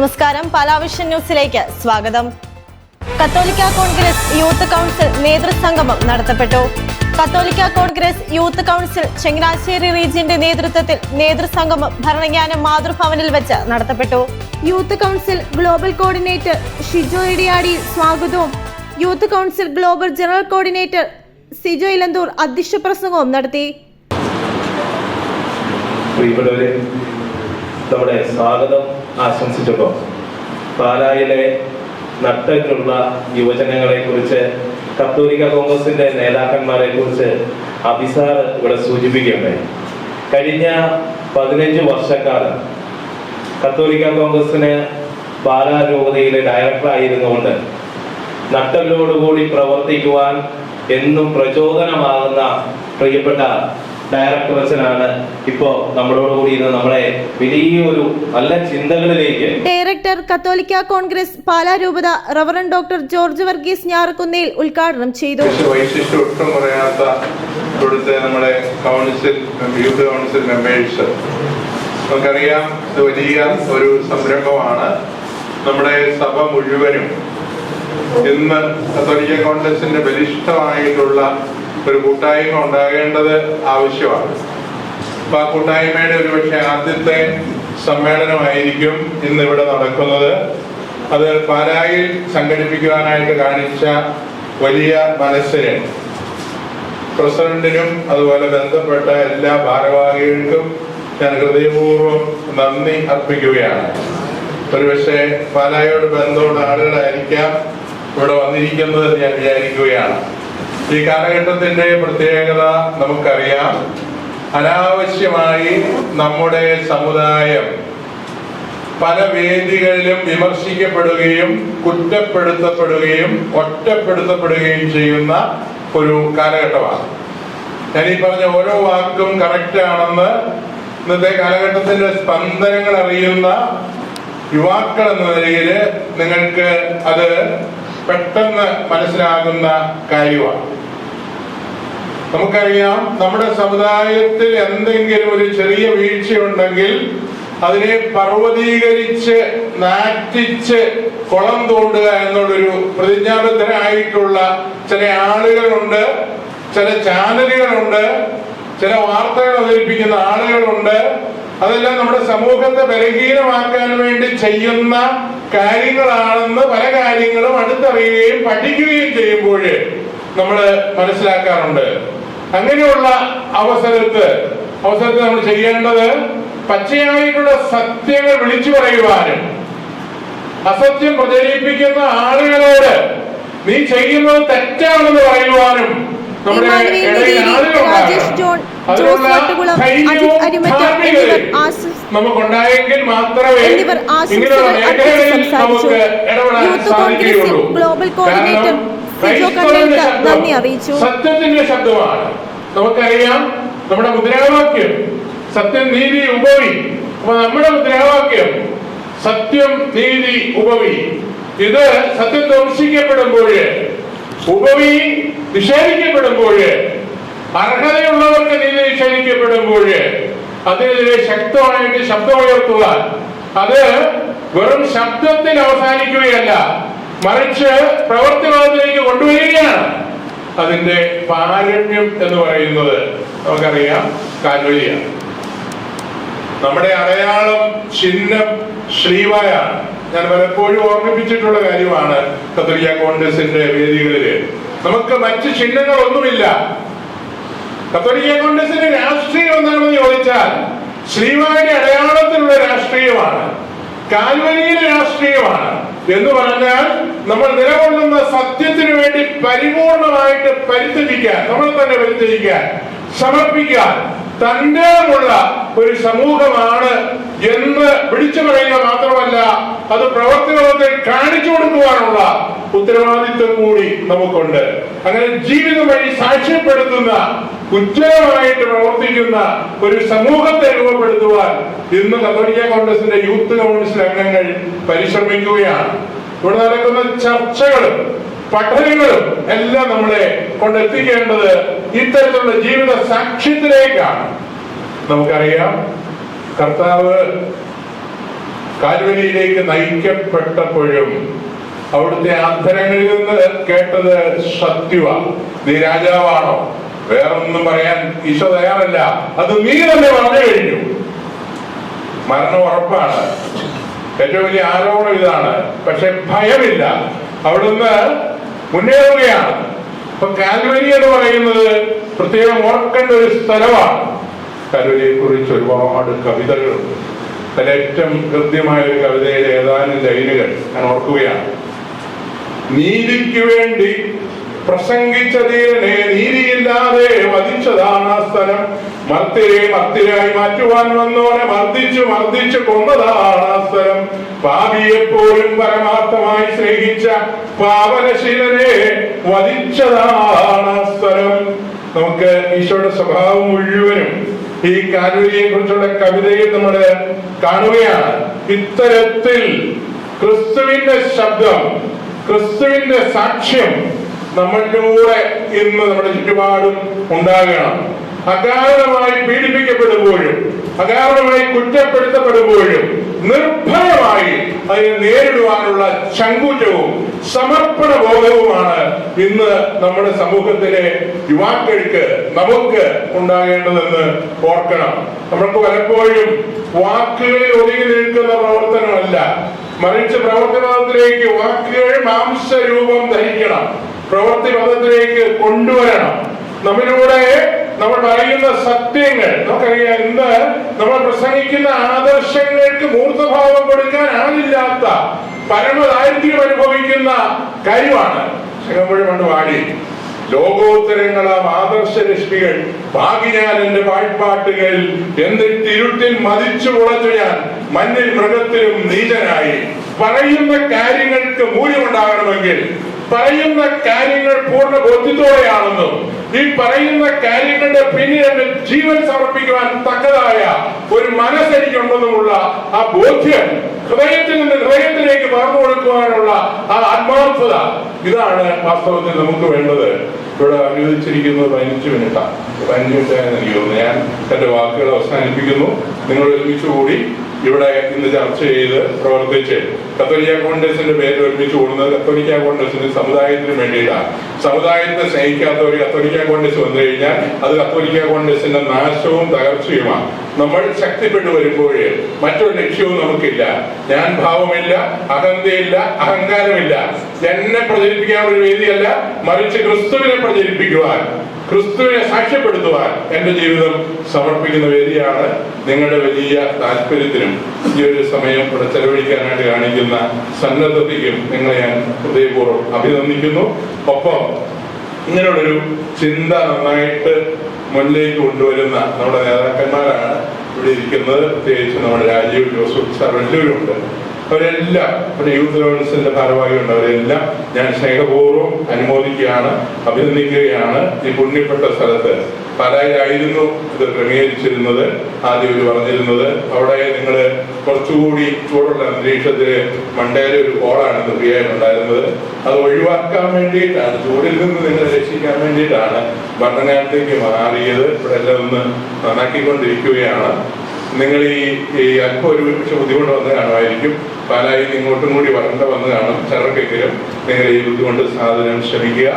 നമസ്കാരം, പാലാവിഷൻ ന്യൂസിലേക്ക് സ്വാഗതം. കത്തോലിക്ക കോൺഗ്രസ് യൂത്ത് കൗൺസിൽ നേതൃസംഗമം നടത്തപ്പെട്ടു. കത്തോലിക്ക കോൺഗ്രസ് യൂത്ത് കൗൺസിൽ ചങ്ങനാശ്ശേരി റീജിയന്റെ നേതൃത്വത്തിൽ നേതൃസംഗമം ഭരണജ്ഞാനം മാതൃഭവനിൽ വെച്ച് നടത്തപ്പെട്ടു. Youth council global coordinator Shijo Idiyadi സ്വാഗതവും youth council global general coordinator Sijo Elanthoor അധ്യക്ഷ പ്രസംഗവും നടത്തി. നമ്മുടെ സ്വാഗതം ആശംസിച്ചപ്പോൾ പാലായിലെ നട്ടലുള്ള യുവജനങ്ങളെ കുറിച്ച്, കത്തോലിക്ക കോൺഗ്രസിന്റെ നേതാക്കന്മാരെ കുറിച്ച് അഭിസാർ ഇവിടെ സൂചിപ്പിക്കുകയുണ്ടായി. കഴിഞ്ഞ 15 വർഷക്കാലം കത്തോലിക്ക കോൺഗ്രസിന് പാലാ രൂപതയിലെ ഡയറക്ടറായിരുന്നുകൊണ്ട് നട്ടലോടുകൂടി പ്രവർത്തിക്കുവാൻ എന്നും പ്രചോദനമാകുന്ന പ്രിയപ്പെട്ട ഡയറക്ടറസിനാണ് ഇപ്പോ നമ്മളോടുകൂടി നമ്മളെ വലിയൊരു നല്ല ചിന്തകളിലേക്ക്. ഡയറക്ടർ കത്തോലിക്ക കോൺഗ്രസ് പാലാ രൂപത reverend doctor George Varghese Njarakkunnel ഉദ്ഘാടനം ചെയ്തു. ഒട്ടും പറയാത്ത ഇവിടുത്തെ നമ്മുടെ കൗൺസിൽ, യൂത്ത് കൗൺസിൽ മെമ്പേഴ്സ്, നമുക്കറിയാം ഇത് വലിയ ഒരു സംരംഭമാണ്. നമ്മുടെ സഭ മുഴുവനും ഇന്ന് കത്തോലിക്ക കോൺഗ്രസിന്റെ ബലിഷ്ഠമായിട്ടുള്ള ഒരു കൂട്ടായ്മ ഉണ്ടാകേണ്ടത് ആവശ്യമാണ്. അപ്പൊ ആ കൂട്ടായ്മയുടെ ഒരുപക്ഷെ ആദ്യത്തെ സമ്മേളനമായിരിക്കും ഇന്ന് ഇവിടെ നടക്കുന്നത്. അത് പാലായിൽ സംഘടിപ്പിക്കുവാനായിട്ട് കാണിച്ച വലിയ മനസ്സിന് പ്രസിഡന്റിനും അതുപോലെ ബന്ധപ്പെട്ട എല്ലാ ഭാരവാഹികൾക്കും ഞാൻ ഹൃദയപൂർവ്വം നന്ദി അർപ്പിക്കുകയാണ്. ഒരുപക്ഷെ പാലായോട് ബന്ധമുള്ള ആളുകളായിരിക്കാം ഇവിടെ വന്നിരിക്കുന്നത് ഞാൻ വിചാരിക്കുകയാണ്. ഈ കാലഘട്ടത്തിന്റെ പ്രത്യേകത നമുക്കറിയാം. അനാവശ്യമായി നമ്മുടെ സമുദായം പല വേദികളിലും വിമർശിക്കപ്പെടുകയും കുറ്റപ്പെടുത്തപ്പെടുകയും ഒറ്റപ്പെടുത്തപ്പെടുകയും ചെയ്യുന്ന ഒരു കാലഘട്ടമാണ്. ഞാൻ ഈ പറഞ്ഞ ഓരോ വാക്കും കറക്റ്റ് ആണെന്ന് ഇന്നത്തെ കാലഘട്ടത്തിന്റെ സ്പന്ദനങ്ങൾ അറിയുന്ന യുവാക്കൾ എന്ന നിലയിൽ നിങ്ങൾക്ക് അത് പെട്ടെന്ന് മനസ്സിലാകുന്ന കാര്യമാണ്. നമുക്കറിയാം, നമ്മുടെ സമുദായത്തിൽ എന്തെങ്കിലും ഒരു ചെറിയ വീഴ്ചയുണ്ടെങ്കിൽ അതിനെ പർവ്വതീകരിച്ച് നാറ്റിച്ച് കുളം തോണ്ടുക എന്നുള്ളൊരു പ്രതിജ്ഞാബദ്ധരായിട്ടുള്ള ചില ആളുകളുണ്ട്, ചില ചാനലുകളുണ്ട്, ചില വാർത്തകൾ അവതരിപ്പിക്കുന്ന ആളുകളുണ്ട്. അതെല്ലാം നമ്മുടെ സമൂഹത്തെ ബലഹീനമാക്കാൻ വേണ്ടി ചെയ്യുന്ന കാര്യങ്ങളാണെന്ന് പല കാര്യങ്ങളും അടുത്തറിയുകയും പഠിക്കുകയും ചെയ്യുമ്പോൾ നമ്മൾ മനസ്സിലാക്കാറുണ്ട്. അങ്ങനെയുള്ള അവസരത്തിൽ നമ്മൾ ചെയ്യേണ്ടത് പച്ചയായിട്ടുള്ള സത്യങ്ങൾ വിളിച്ചു പറയുവാനും അസത്യം പ്രചരിപ്പിക്കുന്ന ആളുകളോട് നീ ചെയ്യുന്നത് തെറ്റാണെന്ന് പറയുവാനും നമ്മുടെ ഇടയിൽ ആളുകളുണ്ടാകണം. അതിനുള്ള നമുക്കുണ്ടായെങ്കിൽ മാത്രമേ ഇങ്ങനെയുള്ള മേഖലകളിൽ നമുക്ക് ഇടപെടാൻ സാധിക്കുകയുള്ളൂ. സത്യത്തിന്റെ ശബ്ദമാണ്. നമുക്കറിയാം, നമ്മുടെ മുദ്രാവാക്യം സത്യം നീതി ഉപവി. അപ്പൊ നമ്മുടെ മുദ്രാവാക്യം സത്യം നീതി ഉപവി. ഇത് സത്യം ദംശിക്കപ്പെടുമ്പോൾ, ഉപവി നിഷേധിക്കപ്പെടുമ്പോൾ, അർഹതയുള്ളവർക്ക് നീതി നിഷേധിക്കപ്പെടുമ്പോൾ അതിനെതിരെ ശക്തമായിട്ട് ശബ്ദമുയർത്തുക. അത് വെറും ശബ്ദത്തിൽ അവസാനിക്കുകയല്ല, മറിച്ച് പ്രവർത്തിവാദത്തിലേക്ക് കൊണ്ടുവരികയാണ്. അതിന്റെ പാരമ്യം എന്ന് പറയുന്നത് നമുക്കറിയാം, കാൽവരിയാണ്. നമ്മുടെ അടയാളം, ചിഹ്നം ശ്രീവായാണ്. ഞാൻ പലപ്പോഴും ഓർമ്മിപ്പിച്ചിട്ടുള്ള കാര്യമാണ്. കത്തോലിക്ക കോൺഗ്രസിന്റെ വേദികളില് നമുക്ക് മറ്റ് ചിഹ്നങ്ങളൊന്നുമില്ല. കത്തോലിക്ക കോൺഗ്രസിന്റെ രാഷ്ട്രീയം എന്താണെന്ന് ചോദിച്ചാൽ ശ്രീവായുടെ അടയാളത്തിലുള്ള രാഷ്ട്രീയമാണ്, കാൽവരിയിലെ രാഷ്ട്രീയമാണ്. എന്ന് പറഞ്ഞാൽ നമ്മൾ നിലകൊള്ളുന്ന സത്യത്തിന് വേണ്ടി പരിപൂർണമായിട്ട് പരിത്യജിക്കാൻ, നമ്മൾ തന്നെ പരിത്യജിക്കാൻ, സമർപ്പിക്കാൻ തന്റേമുള്ള ഒരു സമൂഹമാണ് എന്ന് വിളിച്ചു പറയുക മാത്രമല്ല, അത് പ്രവർത്തനത്തിൽ കാണിച്ചു കൊടുക്കുവാനുള്ള ഉത്തരവാദിത്വം കൂടി നമുക്കുണ്ട്. അങ്ങനെ ജീവിതം വഴി സാക്ഷ്യപ്പെടുത്തുന്ന, ഉജ്ജ്വലമായിട്ട് പ്രവർത്തിക്കുന്ന ഒരു സമൂഹത്തെ രൂപപ്പെടുത്തുവാൻ ഇന്ന് കത്തോലിക്ക കോൺഗ്രസിന്റെ യൂത്ത് കൗൺസിൽ അംഗങ്ങൾ പരിശ്രമിക്കുകയാണ്. ഇവിടെ നടക്കുന്ന ചർച്ചകളും പഠനങ്ങളും എല്ലാം നമ്മളെ കൊണ്ടെത്തിക്കേണ്ടത് ഇത്തരത്തിലുള്ള ജീവിത സാക്ഷ്യത്തിലേക്കാണ്. നമുക്കറിയാം, കർത്താവ് കാൽവരിയിലേക്ക് നയിക്കപ്പെട്ടപ്പോഴും അവിടുത്തെ അന്തരങ്ങളിൽ നിന്ന് കേട്ടത് സത്യവ. നീ രാജാവാണോ? വേറൊന്നും പറയാൻ ഈശോ തയ്യാറല്ല. അത് നീ തന്നെ പറഞ്ഞു കഴിഞ്ഞു. മരണം ഉറപ്പാണ്. ഏറ്റവും വലിയ ആരോപണം ഇതാണ്. പക്ഷെ ഭയമില്ല. അവിടുന്ന് മുന്നേറുകയാണ്. അപ്പൊ കാൽവരി എന്ന് പറയുന്നത് പ്രത്യേകം ഓർക്കേണ്ട ഒരു സ്ഥലമാണ്. കാൽവരിയെ കുറിച്ച് ഒരുപാട് കവിതകളുണ്ട്. അതിൽ ഏറ്റവും കൃത്യമായ ഒരു കവിതയിലെ ഏതാനും ലൈനുകൾ ഞാൻ ഓർക്കുകയാണ്. നീതിക്ക് വേണ്ടി പ്രസംഗിച്ചതീരനെ നീതിയില്ലാതെ വധിച്ചതാണ് ആ സ്ഥലം. മർത്യരെ മർത്യരായി മാറ്റുവാൻ വന്നോനെ മർദ്ദിച്ചു കൊന്നതാണ് ആ സ്ഥലം. പാപിയെപ്പോലും പരമാർത്ഥമായി സ്നേഹിച്ച പാവനശീലനെ വധിച്ചതാണ് ആ സ്ഥലം. നമുക്ക് ഈശോയുടെ സ്വഭാവം മുഴുവനും ഈ കാൽവരിയെ കുറിച്ചുള്ള കവിതയിൽ നമ്മൾ കാണുകയാണ്. ഇത്തരത്തിൽ ക്രിസ്തുവിന്റെ ശബ്ദം, ക്രിസ്തുവിന്റെ സാക്ഷ്യം നമ്മളിലൂടെ ഇന്ന് നമ്മുടെ ചുറ്റുപാടും ഉണ്ടാകണം. അകാരണമായി പീഡിപ്പിക്കപ്പെടുമ്പോഴും അകാരണമായി കുറ്റപ്പെടുത്തപ്പെടുമ്പോഴും നിർഭയമായി അതിനെ നേരിടുവാനുള്ള ചങ്കൂറ്റവും സമർപ്പണ ബോധവുമാണ് ഇന്ന് നമ്മുടെ സമൂഹത്തിലെ യുവാക്കൾക്ക് നമുക്ക് ഉണ്ടാകേണ്ടതെന്ന് ഓർക്കണം. നമ്മൾക്ക് പലപ്പോഴും വാക്കുകളിൽ ഒതുങ്ങി നിൽക്കുന്ന പ്രവർത്തനമല്ല, മറിച്ച് പ്രവർത്തനത്തിലേക്ക് വാക്കുകൾ മാംസരൂപം ധരിക്കണം, പ്രവൃത്തി പദത്തിലേക്ക് കൊണ്ടുവരണം. നമ്മിലൂടെ നമ്മൾ പറയുന്ന സത്യങ്ങൾ, നമുക്കറിയാം ഇന്ന് നമ്മൾ പ്രസംഗിക്കുന്ന ആദർശങ്ങൾക്ക് മൂർത്തഭാവം കൊടുക്കാൻ ആളില്ലാത്ത പരമദാരിദ്ര്യം അനുഭവിക്കുന്ന കാര്യമാണ്. ചെങ്ങമ്പുഴ പണ്ട് പാടി, ലോകോത്തരങ്ങളാം ആദർശരശ്മികൾ ഭാഗ്യഞാൻ എന്റെ പാഴ്പാട്ടുകൾ എന്നിട്ട് ഇരുട്ടിൽ മതിച്ചു മുളച്ചു ഞാൻ മണ്ണിൽ മൃഗത്തിലും നീചനായി. പറയുന്ന കാര്യങ്ങൾക്ക് മൂല്യമുണ്ടാകണമെങ്കിൽ പറയുന്ന കാര്യങ്ങൾ പൂർണ്ണ ബോധ്യത്തോടെയാണെന്നും ഈ പറയുന്ന കാര്യങ്ങളുടെ പിന്നിൽ എന്റെ ജീവൻ സമർപ്പിക്കുവാൻ തക്കതായ ഒരു മനസ്സെനിക്കുണ്ടെന്നുമുള്ള ആ ബോധ്യം ഹൃദയത്തിൽ നിന്ന് ഹൃദയത്തിലേക്ക് പകർന്നു കൊടുക്കുവാനുള്ള ആ ആത്മാർത്ഥത, ഇതാണ് വാസ്തവത്തിൽ നമുക്ക് വേണ്ടത്. ഇവിടെ അനുവദിച്ചിരിക്കുന്നത് 15 മിനിറ്റാണ്. 15 മിനിറ്റായെന്ന് എനിക്ക് തോന്നുന്നു. ഞാൻ എന്റെ വാക്കുകൾ അവസാനിപ്പിക്കുന്നു. നിങ്ങൾ ഒരുമിച്ച് കൂടി ഇവിടെ ഇന്ന് ചർച്ച ചെയ്ത് പ്രവർത്തിച്ച് കത്തോലിക്ക കോൺഗ്രസിന്റെ പേര് ഒരുമിച്ച് കൂടുന്നത് കത്തോലിക്ക കോൺഗ്രസിന്റെ സമുദായത്തിന് വേണ്ടിയിട്ടാണ്. സമുദായത്തെ സ്നേഹിക്കാത്ത ഒരു കത്തോലിക്ക കോൺഗ്രസ് വന്നു കഴിഞ്ഞാൽ അത് കത്തോലിക്ക കോൺഗ്രസിന്റെ നാശവും തകർച്ചയുമാണ്. നമ്മൾ ശക്തിപ്പെട്ടു വരുമ്പോഴേ മറ്റൊരു ലക്ഷ്യവും നമുക്കില്ല. ഞാൻ ഭാവമില്ല, അഹന്തയില്ല, അഹങ്കാരമില്ല. എന്നെ പ്രചരിപ്പിക്കാൻ ഒരു വേദിയല്ല, മറിച്ച് ക്രിസ്തുവിനെ പ്രചരിപ്പിക്കുവാൻ, ക്രിസ്തുവിനെ സാക്ഷ്യപ്പെടുത്തുവാൻ എന്റെ ജീവിതം സമർപ്പിക്കുന്ന വേദിയാണ്. നിങ്ങളുടെ വലിയ താല്പര്യത്തിനും ഈ ഒരു സമയം ഇവിടെ ചെലവഴിക്കാനായിട്ട് കാണിക്കുന്ന സന്നദ്ധതയ്ക്കും നിങ്ങളെ ഞാൻ ഹൃദയപൂർവ്വം അഭിനന്ദിക്കുന്നു. ഒപ്പം ഇങ്ങനെയുള്ളൊരു ചിന്ത നന്നായിട്ട് മുന്നിലേക്ക് കൊണ്ടുവരുന്ന നമ്മുടെ നേതാക്കന്മാരാണ് ഇവിടെ ഇരിക്കുന്നത്. പ്രത്യേകിച്ച് നമ്മുടെ രാജീവ് ജോസഫ് സാർ എല്ലാവരുണ്ട്. അവരെല്ലാം ഇവിടെ യൂത്ത് ഗവേണൻസിന്റെ ഭാരവാഹികളുണ്ട്. അവരെല്ലാം ഞാൻ സ്നേഹപൂർവ്വം അനുമോദിക്കുകയാണ്, അഭിനന്ദിക്കുകയാണ്. ഈ പുണ്യപ്പെട്ട സ്ഥലത്ത് പാലായിലായിരുന്നു ഇത് ക്രമീകരിച്ചിരുന്നത്. ആദ്യം ഇവർ പറഞ്ഞിരുന്നത് അവിടെ നിങ്ങൾ കുറച്ചുകൂടി ചൂടുള്ള അന്തരീക്ഷത്തില് മണ്ടയിലെ ഒരു ഹോളാണ് ഇന്ന് ഫ്രീ ആയിട്ടുണ്ടായിരുന്നത്. അത് ഒഴിവാക്കാൻ വേണ്ടിയിട്ടാണ്, ചൂടിൽ നിന്ന് നിങ്ങളെ രക്ഷിക്കാൻ വേണ്ടിയിട്ടാണ് ഭരണകാലത്തേക്ക് മാറിയത്. ഇവിടെ എല്ലാം ഒന്ന് നന്നാക്കിക്കൊണ്ടിരിക്കുകയാണ്. നിങ്ങൾ ഈ അല്പം ഒരു പക്ഷെ ബുദ്ധിമുട്ട് വന്ന് കാണുമായിരിക്കും. പാലായിൽ ഇങ്ങോട്ടും കൂടി വരണ്ട വന്ന് കാണും. ചിലർക്കെങ്കിലും നിങ്ങൾ ഈ ബുദ്ധിമുട്ട് സാധനം ശ്രമിക്കുക.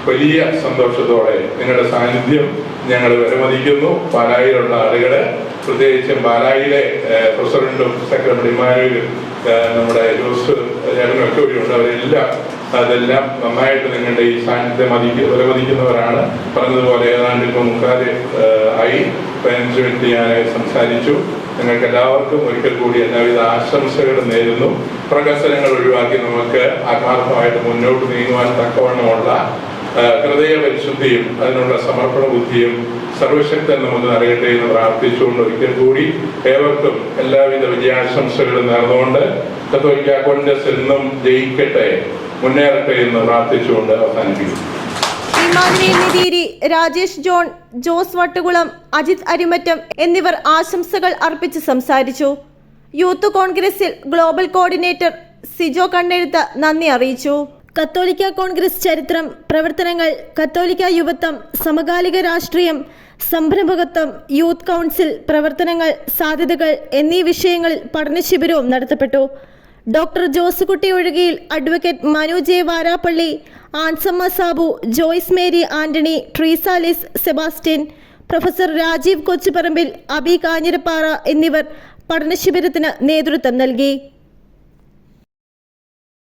വലിയ സന്തോഷത്തോടെ നിങ്ങളുടെ സാന്നിധ്യം ഞങ്ങൾ വിലമതിക്കുന്നു. പാലായിലുള്ള ആളുകള്, പ്രത്യേകിച്ചും പാലായിലെ പ്രസിഡന്റും സെക്രട്ടറിമാരും നമ്മുടെ ജോസ് ചേട്ടനൊക്കെ ഉണ്ട്. അവരെല്ലാം അതെല്ലാം നന്നായിട്ട് നിങ്ങളുടെ ഈ സാന്നിധ്യം വിലമതിക്കുന്നവരാണ്. പറഞ്ഞതുപോലെ ഏതാണ്ട് ഇപ്പൊ മുക്കാല് ആയി 15 മിനിറ്റ് ഞാൻ സംസാരിച്ചു. നിങ്ങൾക്ക് എല്ലാവർക്കും ഒരിക്കൽ കൂടി എല്ലാവിധ ആശംസകളും നേരുന്നു. പ്രകസനങ്ങൾ ഒഴിവാക്കി നമുക്ക് ആത്മാർത്ഥമായിട്ട് മുന്നോട്ട് നീങ്ങുവാൻ തക്കവണ്ണമുള്ള ഹൃദയ പരിശുദ്ധിയും അതിനുള്ള സമർപ്പണ ബുദ്ധിയും സർവശക്തൻ നമുക്ക് നൽകട്ടെ എന്ന് പ്രാർത്ഥിച്ചുകൊണ്ട് ഒരിക്കൽ കൂടി ഏവർക്കും എല്ലാവിധ വിജയാശംസകളും നേർന്നുകൊണ്ട് കത്തോലിക്ക കോൺഗ്രസ് എന്നും ജയിക്കട്ടെ, മുന്നേറട്ടെ എന്ന് പ്രാർത്ഥിച്ചുകൊണ്ട് അവസാനിപ്പിക്കുന്നു. ഇമാനുവേൽ നിതീരി, രാജേഷ് ജോൺ, ജോസ് വട്ടുകുളം, അജിത് അരിമറ്റം എന്നിവർ ആശംസകൾ അർപ്പിച്ച് സംസാരിച്ചു. യൂത്ത് കോൺഗ്രസിൽ ഗ്ലോബൽ കോർഡിനേറ്റർ സിജോ കണ്ണെഴുത്ത് നന്ദി അറിയിച്ചു. കത്തോലിക്ക കോൺഗ്രസ് ചരിത്രം, പ്രവർത്തനങ്ങൾ, കത്തോലിക്ക യുവത്വം, സമകാലിക രാഷ്ട്രീയം, സംരംഭകത്വം, യൂത്ത് കൗൺസിൽ പ്രവർത്തനങ്ങൾ, സാധ്യതകൾ എന്നീ വിഷയങ്ങളിൽ പഠനശിബിരവും നടത്തപ്പെട്ടു. Doctor Josukutty Ozhikayil advocate Manu J Varappally, Ansamma Sabu, Joyce Mary Antony, Treesalis Sebastian, professor Rajeev Kochuparambil, Abi Kanjirappara എന്നിവർ പഠനശിബിരത്തിന് നേതൃത്വം നൽകി.